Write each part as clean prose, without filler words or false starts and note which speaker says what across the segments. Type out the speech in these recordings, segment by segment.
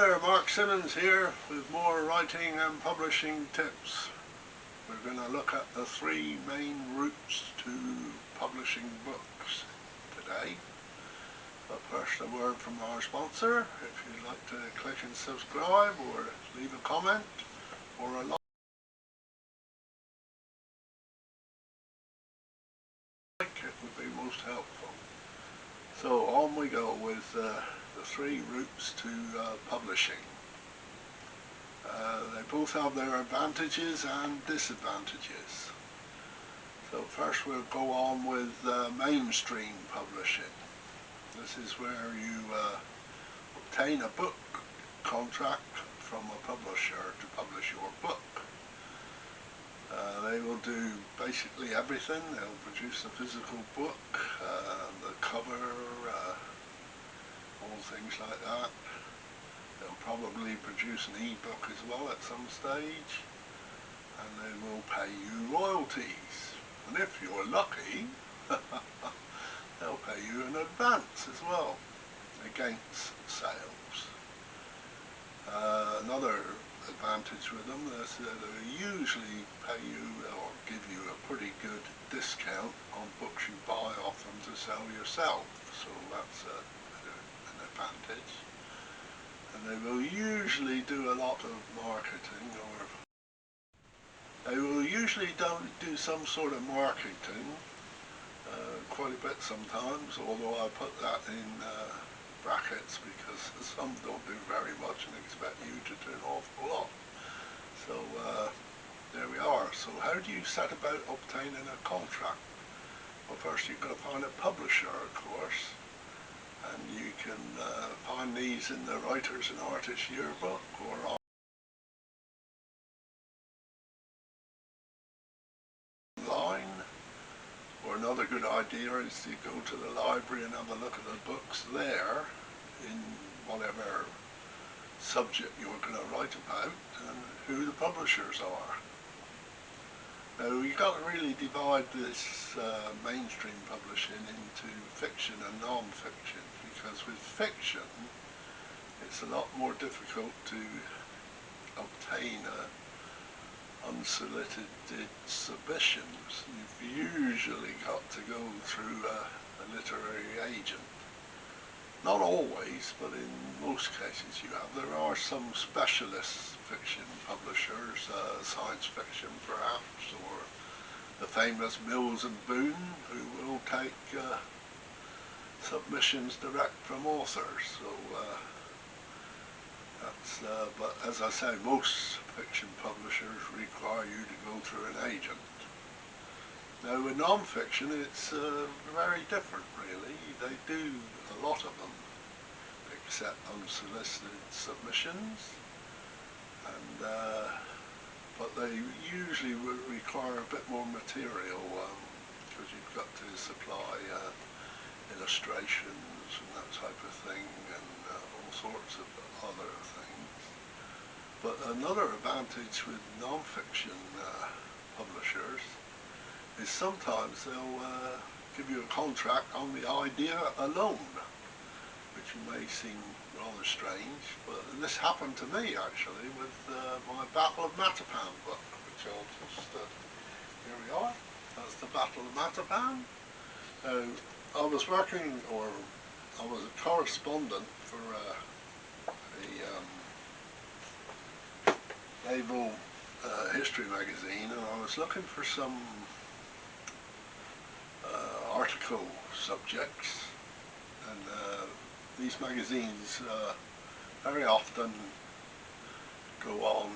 Speaker 1: Hi, Mark Simmons here with more writing and publishing tips. We're going to look at the three main routes to publishing books today. But first, a word from our sponsor. If you'd like to click and subscribe or leave a comment or a like, it would be most helpful. So on we go with the three routes to publishing. They both have their advantages and disadvantages. So first we'll go on with mainstream publishing. This is where you obtain a book contract from a publisher to publish your book. They will do basically everything. They'll produce a physical book, the cover, all things like that. They'll probably produce an e-book as well at some stage, and they will pay you royalties. And if you're lucky, they'll pay you in advance as well, against sales. Another advantage with them is that they usually pay you or give you a pretty good discount on books you buy off them to sell yourself, so that's an advantage. And they will usually do a lot of marketing, or they will usually do some sort of marketing, quite a bit sometimes, although I put that in brackets because some don't do very much and expect you to do an awful lot. So there we are. So how do you set about obtaining a contract? Well, first you've got to find a publisher, of course, and you can find these in the Writers and Artists Yearbook or online. Or another good idea is to go to the library and have a look at the books there in whatever subject you're going to write about and who the publishers are. Now you've got to really divide this mainstream publishing into fiction and non-fiction, because with fiction it's a lot more difficult to obtain unsolicited submissions. You've usually got to go through a literary agent. Not always, but in most cases you have. There are some specialist fiction publishers, science fiction perhaps, or the famous Mills and Boon, who will take submissions direct from authors. So but as I say, most fiction publishers require you to go through an agent. Now with non-fiction it's very different really. They do a lot of them accept unsolicited submissions, and but they usually require a bit more material because you've got to supply illustrations and that type of thing, and all sorts of other things. But another advantage with non-fiction publishers is sometimes they'll give you a contract on the idea alone, which may seem rather strange, but this happened to me actually with my Battle of Matapan book, which I'll just, here we are, that's the Battle of Matapan. I was working, or I was a correspondent for a naval history magazine, and I was looking for some article subjects, and these magazines very often go on,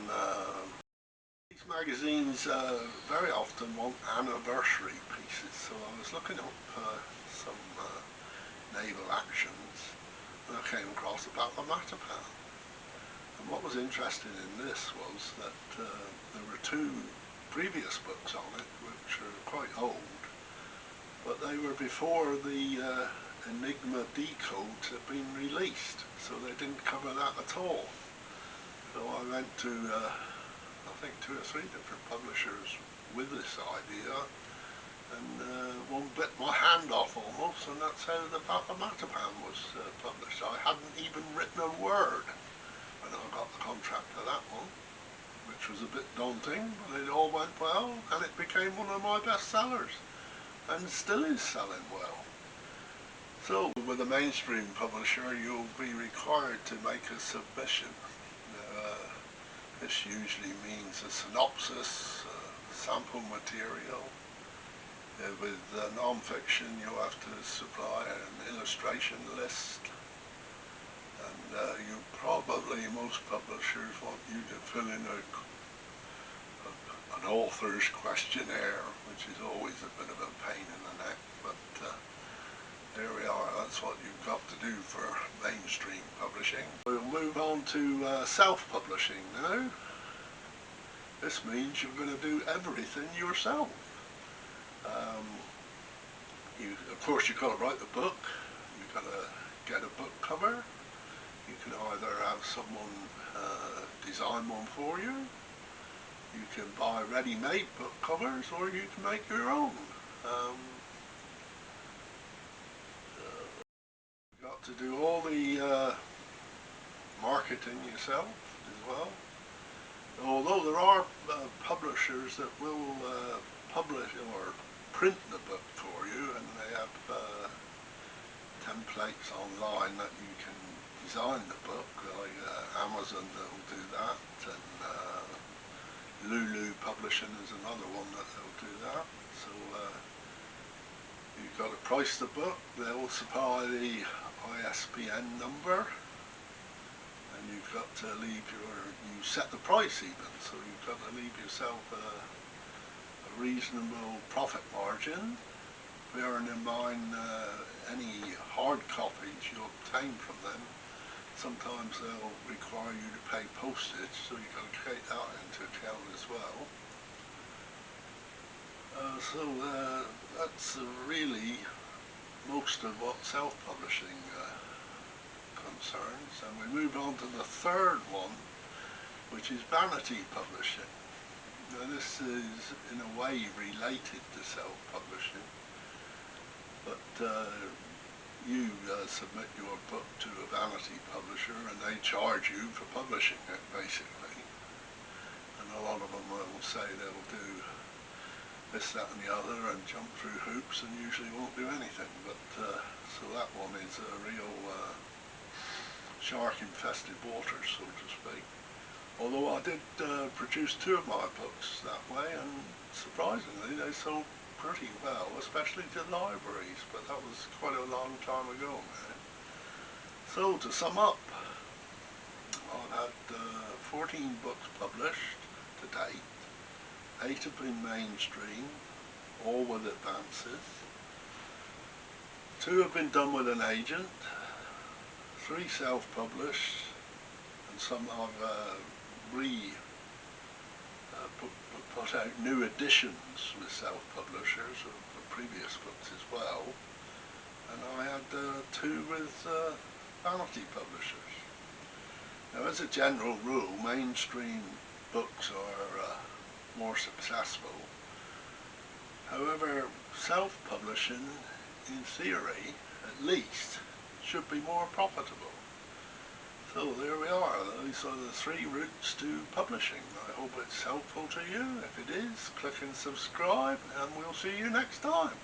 Speaker 1: these magazines very often want anniversary pieces, so I was looking up some naval actions and I came across the Battle of Matapan. And what was interesting in this was that there were two previous books on it which are quite old, but they were before the Enigma decodes had been released, so they didn't cover that at all. So I went to I think 2 or 3 different publishers with this idea, and one bit my hand off almost, and that's how the Battle of Matapan was published. I hadn't even written a word which was a bit daunting, but it all went well and it became one of my best sellers and still is selling well. So with a mainstream publisher you'll be required to make a submission. This usually means a synopsis, sample material. With non-fiction you'll have to supply an illustration list, and most publishers want you to fill in an author's questionnaire, which is always a bit of a pain in the neck, but there we are, that's what you've got to do for mainstream publishing. We'll move on to self-publishing now. This means you're going to do everything yourself. Of course you've got to write the book, you've got to get a book cover, you can either have someone design one for you, you can buy ready-made book covers, or you can make your own. You've got to do all the marketing yourself as well. Although there are publishers that will publish or print the book for you, and they have templates online that you can design the book, like Amazon will do that, and Lulu Publishing is another one that will do that. So you've got to price the book, they'll supply the ISBN number, and you've got to leave you set the price even, so you've got to leave yourself a reasonable profit margin, bearing in mind any hard copies you obtain from them, sometimes they'll require you to pay postage, so you've got to take that into account as well. That's really most of what self-publishing concerns, and we move on to the third one, which is vanity publishing. Now this is in a way related to self-publishing, but you submit your book to a vanity publisher and they charge you for publishing it, basically. And a lot of them will say they'll do this, that and the other and jump through hoops and usually won't do anything. But so that one is a real shark-infested waters, so to speak. Although I did produce 2 of my books that way, and surprisingly they sold pretty well, especially to libraries, but that was quite a long time ago now. So to sum up, I've had 14 books published to date, 8 have been mainstream, all with advances, 2 have been done with an agent, 3 self-published, and some I've put out new editions with self-publishers of the previous books as well, and I had 2 with vanity publishers. Now, as a general rule, mainstream books are more successful. However, self-publishing, in theory at least, should be more profitable. So there we are, these are the 3 routes to publishing. I hope it's helpful to you. If it is, click and subscribe, and we'll see you next time.